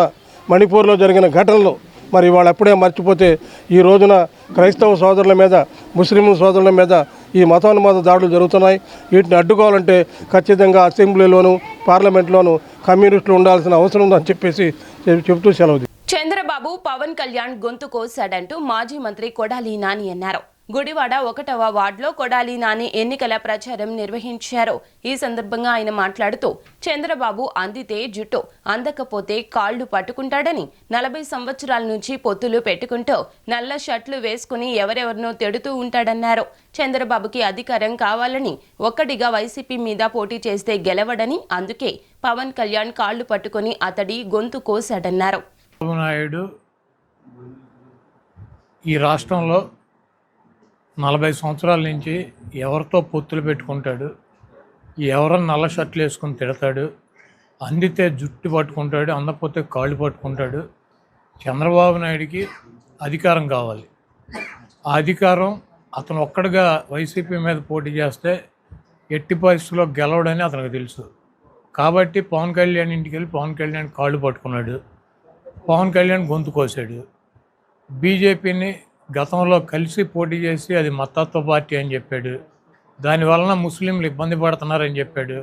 మణిపూర్లో జరిగిన ఘటనలు మరి వాళ్ళు అప్పుడే మర్చిపోతే ఈ రోజున క్రైస్తవ సోదరుల మీద, ముస్లిం సోదరుల మీద ఈ మతోన్మాద దాడులు జరుగుతున్నాయి. వీటిని అడ్డుకోవాలంటే ఖచ్చితంగా అసెంబ్లీలోను, పార్లమెంట్లోనూ కమ్యూనిస్టులు ఉండాల్సిన అవసరం ఉందని చెప్పేసి చెబుతూ సెలవు. చంద్రబాబు పవన్ కళ్యాణ్ గొంతు కోశాడంటూ మాజీ మంత్రి కొడాలి నాని అన్నారు. గుడివాడ 1వ వార్డులో కొడాలి నాని ఎన్నికల ప్రచారం నిర్వహించారు. ఈ సందర్భంగా ఆయన మాట్లాడుతూ చంద్రబాబు అందితే జుట్టు, అందకపోతే కాళ్లు పట్టుకుంటాడని, 40 సంవత్సరాల నుంచి పొత్తులు పెట్టుకుంటూ నల్ల షర్ట్లు వేసుకుని ఎవరెవరినో తిడుతూ ఉంటాడన్నారు. చంద్రబాబుకి అధికారం కావాలని ఒక్కడిగా వైసీపీ మీద పోటీ చేస్తే గెలవడని, అందుకే పవన్ కళ్యాణ్ కాళ్లు పట్టుకుని అతడి గొంతు కోశాడన్నారు. నాయుడు ఈ రాష్ట్రంలో 40 సంవత్సరాల నుంచి ఎవరితో పొత్తులు పెట్టుకుంటాడు, ఎవరన్నా నల్ల షర్ట్లు వేసుకొని తిడతాడు, అందితే జుట్టు పట్టుకుంటాడు, అందకపోతే కాళ్ళు పట్టుకుంటాడు. చంద్రబాబు నాయుడికి అధికారం కావాలి. ఆ అధికారం అతను ఒక్కడిగా వైసీపీ మీద పోటీ చేస్తే ఎట్టి పరిస్థితుల్లో గెలవడని అతనికి తెలుసు. కాబట్టి పవన్ కళ్యాణ్ ఇంటికి వెళ్ళి పవన్ కళ్యాణ్ కాళ్ళు పట్టుకున్నాడు, పవన్ కళ్యాణ్ గొంతు కోసాడు. బీజేపీని గతంలో కలిసి పోటీ చేసి అది మతత్వ పార్టీ అని చెప్పాడు, దానివలన ముస్లింలు ఇబ్బంది పడుతున్నారని చెప్పాడు.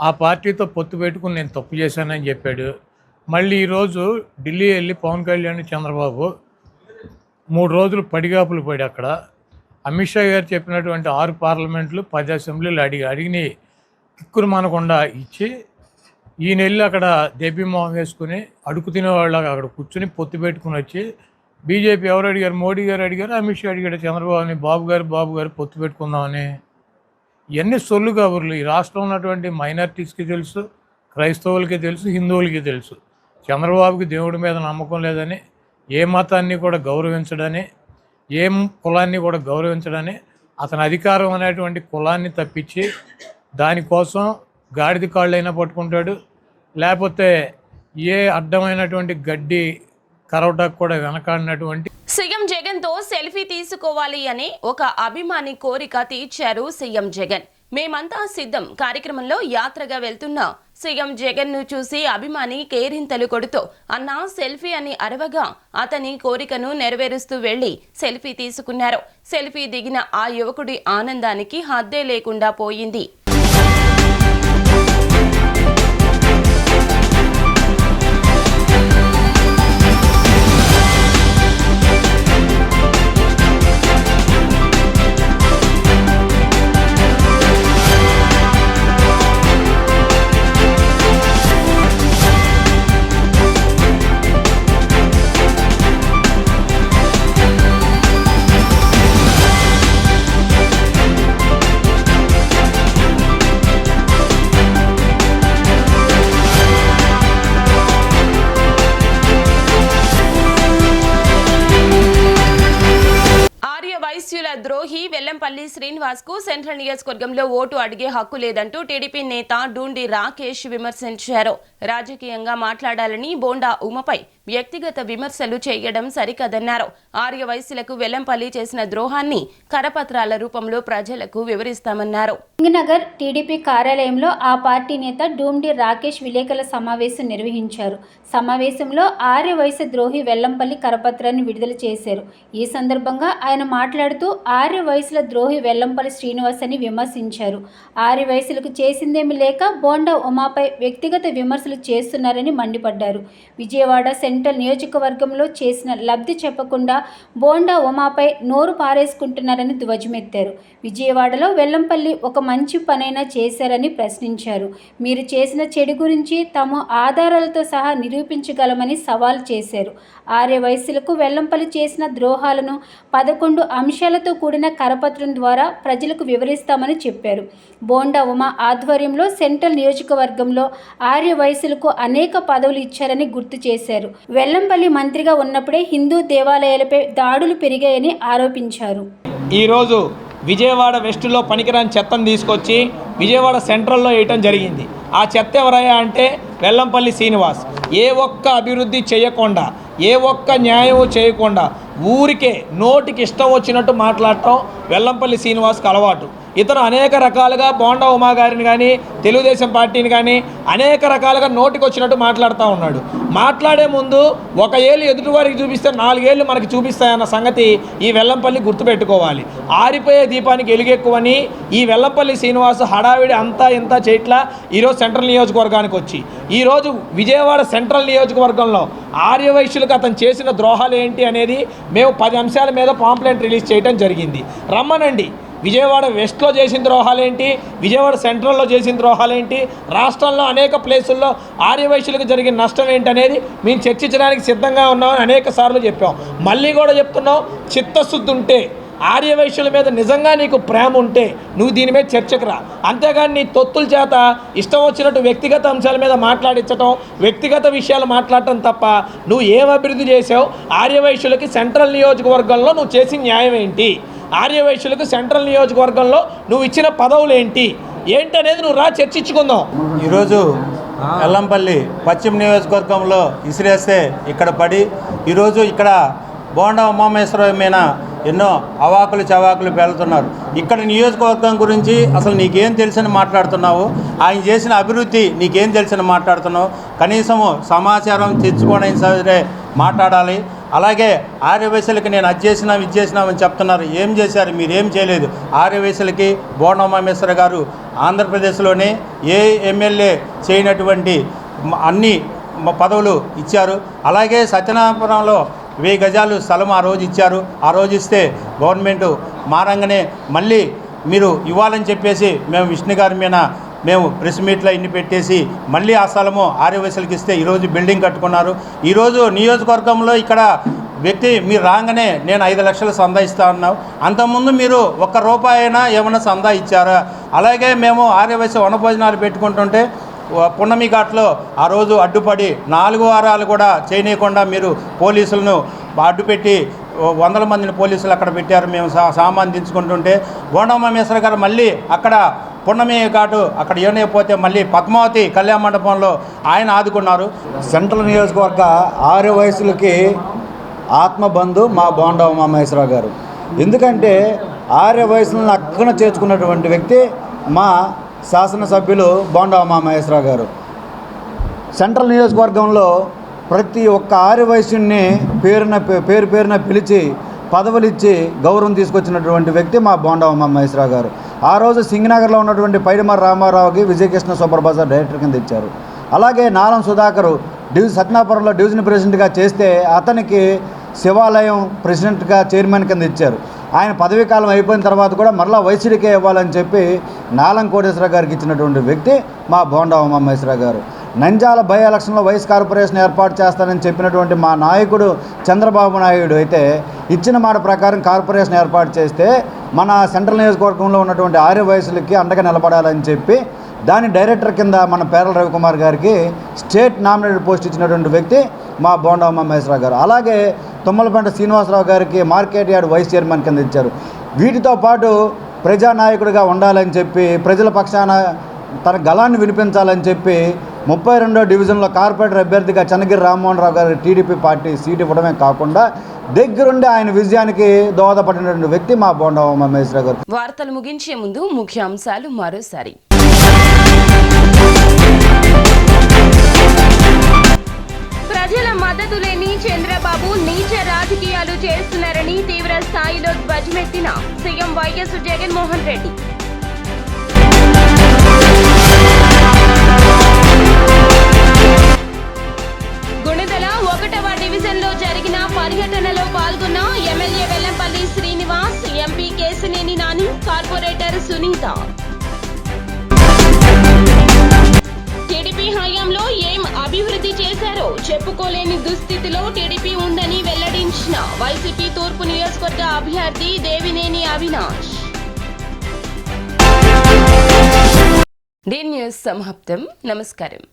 ఆ పార్టీతో పొత్తు పెట్టుకుని నేను తప్పు చేశానని చెప్పాడు. మళ్ళీ ఈరోజు ఢిల్లీ వెళ్ళి పవన్ కళ్యాణ్ చంద్రబాబు 3 రోజులు పడిగాపులు పడి అక్కడ అమిత్ షా గారు చెప్పినటువంటి 6 పార్లమెంట్లు 10 అసెంబ్లీలు అడిగిని కిక్కురు మనకుండా ఇచ్చి ఈయన వెళ్ళి అక్కడ దేబీమోహం వేసుకుని అడుగు తినేవాళ్ళగా అక్కడ కూర్చుని పొత్తు పెట్టుకుని వచ్చి బీజేపీ ఎవరు అడిగారు? మోడీ గారు అడిగారు, అమిత్ షా అడిగాడు చంద్రబాబుని, బాబు గారు పొత్తు పెట్టుకుందామని. ఇవన్నీ సొల్లు కబుర్లు. ఈ రాష్ట్రంలో ఉన్నటువంటి మైనారిటీస్కి తెలుసు, క్రైస్తవులకి తెలుసు, హిందువులకి తెలుసు. చంద్రబాబుకి దేవుడి మీద నమ్మకం లేదని, ఏ మతాన్ని కూడా గౌరవించడని, ఏ కులాన్ని కూడా గౌరవించడని, అతని అధికారం అనేటువంటి కులాన్ని తప్పించి దానికోసం గాడిద కాళ్ళైనా పట్టుకుంటాడు, లేకపోతే ఏ అడ్డమైనటువంటి గడ్డి కరవటానికి కూడా వెనకాడినటువంటి. సీఎం జగన్ తో సెల్ఫీ తీసుకోవాలి అని ఒక అభిమాని కోరిక తీర్చారు సీఎం జగన్. మేమంతా సిద్ధం కార్యక్రమంలో యాత్రగా వెళ్తున్న సీఎం జగన్ ను చూసి అభిమాని కేరింతలు కొడుతూ అన్నా సెల్ఫీ అని అరవగా అతని కోరికను నెరవేరుస్తూ వెళ్లి సెల్ఫీ తీసుకున్నారు. సెల్ఫీ దిగిన ఆ యువకుడి ఆనందానికి హద్దే లేకుండా పోయింది. ద్రోహి వెల్లంపల్లి శ్రీనివాస్ కు సెంట్రల్ నియోజకవర్గంలో ఓటు అడిగే హక్కు లేదంటూ టీడీపీ నేత డూండి రాకేష్ విమర్శించారు. రాజకీయంగా మాట్లాడాలని బోండా ఉమపై వ్యక్తిగత విమర్శలు చేయడం సరికాదన్నారు. ఆర్యవైశ్యులకు వెల్లంపల్లి చేసిన ద్రోహాన్ని కరపత్రాల రూపంలో ప్రజలకు వివరిస్తామన్నారు. నగర్ టీడీపీ కార్యాలయంలో ఆ పార్టీ నేత డూండి రాకేష్ విలేకరుల సమావేశం నిర్వహించారు. సమావేశంలో ఆర్యవైశ్య ద్రోహి వెల్లంపల్లి కరపత్రాన్ని విడుదల చేశారు. ఈ సందర్భంగా ఆయన మాట్లాడుతూ ఆర్యవైశ్యుల ద్రోహి వెల్లంపల్లి శ్రీనివాస్ అని విమర్శించారు. ఆర్యవైశ్యులకు చేసిందేమి లేక బోండా ఉమాపై వ్యక్తిగత విమర్శలు చేస్తున్నారని మండిపడ్డారు. విజయవాడ సెంట్రల్ నియోజకవర్గంలో చేసిన లబ్ధి చెప్పకుండా బోండా ఉమాపై నోరు పారేసుకుంటున్నారని ధ్వజమెత్తారు. విజయవాడలో వెల్లంపల్లి ఒక మంచి పనైనా చేశారని ప్రశ్నించారు. మీరు చేసిన చెడు గురించి తాము ఆధారాలతో సహా నిరూపించగలమని సవాల్ చేశారు. ఆర్యవైశ్యులకు వెల్లంపల్లి చేసిన ద్రోహాలను 11 అంశాలతో కూడిన కరపత్రం ద్వారా ప్రజలకు వివరిస్తామని చెప్పారు. బోండా ఉమా ఆధ్వర్యంలో సెంట్రల్ నియోజకవర్గంలో ఆర్యవైశ్యులకు అనేక పదవులు ఇచ్చారని గుర్తు చేశారు. వెల్లంపల్లి మంత్రిగా ఉన్నప్పుడే హిందూ దేవాలయాలపై దాడులు పెరిగాయని ఆరోపించారు. ఈరోజు విజయవాడ వెస్ట్లో పనికిరాని చెత్తను తీసుకొచ్చి విజయవాడ సెంట్రల్లో వేయటం జరిగింది. ఆ చెత్త ఎవరయ్యా అంటే వెల్లంపల్లి శ్రీనివాస్. ఏ ఒక్క అభివృద్ధి చేయకుండా, ఏ ఒక్క న్యాయం చేయకుండా ఊరికే నోటికి ఇష్టం వచ్చినట్టు మాట్లాడటం వెల్లంపల్లి శ్రీనివాస్కి అలవాటు. ఇతను అనేక రకాలుగా బోండా ఉమా గారిని కానీ తెలుగుదేశం పార్టీని కానీ అనేక రకాలుగా నోటికి వచ్చినట్టు మాట్లాడుతూ ఉన్నాడు. మాట్లాడే ముందు ఒక ఏళ్ళు ఎదుటివారికి చూపిస్తే 4 ఏళ్ళు మనకి చూపిస్తాయన్న సంగతి ఈ వెల్లంపల్లి గుర్తుపెట్టుకోవాలి. ఆరిపోయే దీపానికి ఎలుగెక్కువని ఈ వెల్లంపల్లి శ్రీనివాస్ హడావిడి అంతా ఇంత చేయట్లా. ఈరోజు సెంట్రల్ నియోజకవర్గానికి వచ్చి ఈరోజు విజయవాడ సెంట్రల్ నియోజకవర్గంలో ఆర్యవైశ్యులకు అతను చేసిన ద్రోహాలు ఏంటి అనేది మేము 10 అంశాల మీద పాంప్లెంట్ రిలీజ్ చేయడం జరిగింది. రమ్మనండి. విజయవాడ వెస్ట్లో చేసిన ద్రోహాలేంటి, విజయవాడ సెంట్రల్లో చేసిన ద్రోహాలేంటి, రాష్ట్రంలో అనేక ప్లేసుల్లో ఆర్యవైశ్యులకు జరిగిన నష్టం ఏంటనేది మేము చర్చించడానికి సిద్ధంగా ఉన్నామని అనేక సార్లు చెప్పాం. మళ్ళీ కూడా చెప్తున్నాం, చిత్తశుద్ధి ఉంటే ఆర్యవైశ్యుల మీద నిజంగా నీకు ప్రేమ ఉంటే నువ్వు దీని మీద చర్చకు రా. అంతేగాని నీ తొత్తుల చేత ఇష్టం వచ్చినట్టు వ్యక్తిగత అంశాల మీద మాట్లాడించడం, వ్యక్తిగత విషయాలు మాట్లాడటం తప్ప నువ్వు ఏం అభివృద్ధి చేసావు? ఆర్యవైశ్యులకి సెంట్రల్ నియోజకవర్గంలో నువ్వు చేసిన న్యాయం ఏంటి? ఆర్యవైశ్యులకు సెంట్రల్ నియోజకవర్గంలో నువ్వు ఇచ్చిన పదవులు ఏంటి ఏంటనేది నువ్వు రా చర్చించుకుందాం. ఈరోజు ఎల్లంపల్లి పశ్చిమ నియోజకవర్గంలో ఇసిరేస్తే ఇక్కడ పడి ఈరోజు ఇక్కడ బోండా ఉమామహేశ్వరరావు మీద ఎన్నో అవాకులు చవాకులు పేలుతున్నారు. ఇక్కడ నియోజకవర్గం గురించి అసలు నీకేం తెలుసని మాట్లాడుతున్నావు? ఆయన చేసిన అభివృద్ధి నీకేం తెలుసని మాట్లాడుతున్నావు? కనీసము సమాచారం తెచ్చుకోవడం సరే మాట్లాడాలి. అలాగే ఆర్యవైశ్యులకి నేను అది చేసినాం ఇది చేసినామని చెప్తున్నారు. ఏం చేశారు? మీరేం చేయలేదు. ఆర్యవైశ్యులకి బోండా ఉమామహేశ్వర గారు ఆంధ్రప్రదేశ్లోనే ఏ ఎమ్మెల్యే చేయనటువంటి అన్ని పదవులు ఇచ్చారు. అలాగే సత్యనారాయణపురంలో 1000 గజాలు స్థలం ఆ రోజు ఇచ్చారు. ఆ రోజు ఇస్తే గవర్నమెంట్ మారంగానే మళ్ళీ మీరు ఇవ్వాలని చెప్పేసి మేము విష్ణు గారి మీద మేము ప్రెస్ మీట్లో ఇన్ని పెట్టేసి మళ్ళీ ఆ స్థలము ఆర్యవైశ్యులకి ఇస్తే ఈరోజు బిల్డింగ్ కట్టుకున్నారు. ఈరోజు నియోజకవర్గంలో ఇక్కడ వ్యక్తి మీరు రాగానే నేను 5 లక్షలు సందా ఇస్తా అన్నావు. అంతకుముందు మీరు ₹1 అయినా ఏమైనా సందా ఇచ్చారా? అలాగే మేము ఆర్యవైశ్య వనభోజనాలు పెట్టుకుంటుంటే పున్నమి ఘాట్లో ఆ రోజు అడ్డుపడి 4 వారాలు కూడా చేయనీయకుండా మీరు పోలీసులను అడ్డుపెట్టి 100 మందిని పోలీసులు అక్కడ పెట్టారు. మేము సామాన్ దించుకుంటుంటే బోండా ఉమామహేశ్వర గారు మళ్ళీ అక్కడ పున్నమి ఘాటు అక్కడ ఏమైపోతే మళ్ళీ పద్మావతి కళ్యాణ మండపంలో ఆయన ఆదుకున్నారు. సెంట్రల్ నియోజకవర్గ ఆర్యవైశ్యులకి ఆత్మబంధు మా బోండా ఉమామహేశ్వర గారు. ఎందుకంటే ఆర్యవైశ్యులను అక్కన చేర్చుకున్నటువంటి వ్యక్తి మా శాసనసభ్యులు బోండా ఉమామహేశ్వర గారు. సెంట్రల్ నియోజకవర్గంలో ప్రతి ఒక్క ఆర్యవైశ్యుని పేరున పిలిచి పదవులు ఇచ్చి గౌరవం తీసుకొచ్చినటువంటి వ్యక్తి మా బోండా ఉమామహేశ్వర గారు. ఆ రోజు సింగనగర్లో ఉన్నటువంటి పైడిమర్రి రామారావుకి విజయకృష్ణ సూపర్ బజార్ డైరెక్టర్ కింద ఇచ్చారు. అలాగే నాలం సుధాకర్ సత్యనాపురంలో డివిజన్ ప్రెసిడెంట్గా చేస్తే అతనికి శివాలయం ప్రెసిడెంట్గా చైర్మన్ కింద ఇచ్చారు. ఆయన పదవీ కాలం అయిపోయిన తర్వాత కూడా మరలా వైసీడీకే ఇవ్వాలని చెప్పి నాలం కోటేశ్వర గారికి ఇచ్చినటువంటి వ్యక్తి మా బోండా ఉమామహేశ్వర గారు. నంద్యాల బై ఎలక్షన్లో వైస్ కార్పొరేషన్ ఏర్పాటు చేస్తానని చెప్పినటువంటి మా నాయకుడు చంద్రబాబు నాయుడు అయితే ఇచ్చిన మాట ప్రకారం కార్పొరేషన్ ఏర్పాటు చేస్తే మన సెంట్రల్ నియోజకవర్గంలో ఉన్నటువంటి ఆర్యవైశ్యులకి అండగా నిలబడాలని చెప్పి దాని డైరెక్టర్ కింద మన పేర్ల రవికుమార్ గారికి స్టేట్ నామినేటెడ్ పోస్ట్ ఇచ్చినటువంటి వ్యక్తి మా బోండా ఉమామహేశ్వర గారు. అలాగే తుమ్మలపంట శ్రీనివాసరావు గారికి మార్కెట్ యార్డ్ వైస్ చైర్మన్ కింద ఇచ్చారు. వీటితో పాటు ప్రజానాయకుడిగా ఉండాలని చెప్పి ప్రజల పక్షాన తన గళాన్ని వినిపించాలని చెప్పి 32వ డివిజన్లో కార్పొరేటర్ అభ్యర్థిగా చెన్నగిరి రామ్మోహన్ రావు గారు టీడీపీ పార్టీ సీటు ఇవ్వడమే కాకుండా దగ్గరుండి ఆయన విజయానికి దోహదపడినటువంటి వ్యక్తి మా బోండా ఉమామహేశ్వర గారు. వార్తలు ముగించే ముందు ముఖ్యాంశాలు మరోసారి. ప్రజల మద్దతు లేని చంద్రబాబు నీచ రాజకీయాలు చేస్తున్నారని తీవ్ర స్థాయిలో ధ్వజమెత్తిన సీఎం వైఎస్ జగన్మోహన్ రెడ్డి. గుణదల 1వ డివిజన్లో జరిగిన పర్యటనలో పాల్గొన్న MLA Vellampalli Srinivas, MP Kesineni Nani, corporator Sunitha. TDP హయాంలో ఏం అభివృద్ధి చేశారో చెప్పుకోలేని దుస్థితిలో టీడీపీ ఉందని వెల్లడించిన వైసీపీ తూర్పు నియోజకవర్గ అభ్యర్థి దేవినేని అవినాష్. డి న్యూస్ సమాప్తం. నమస్కారం.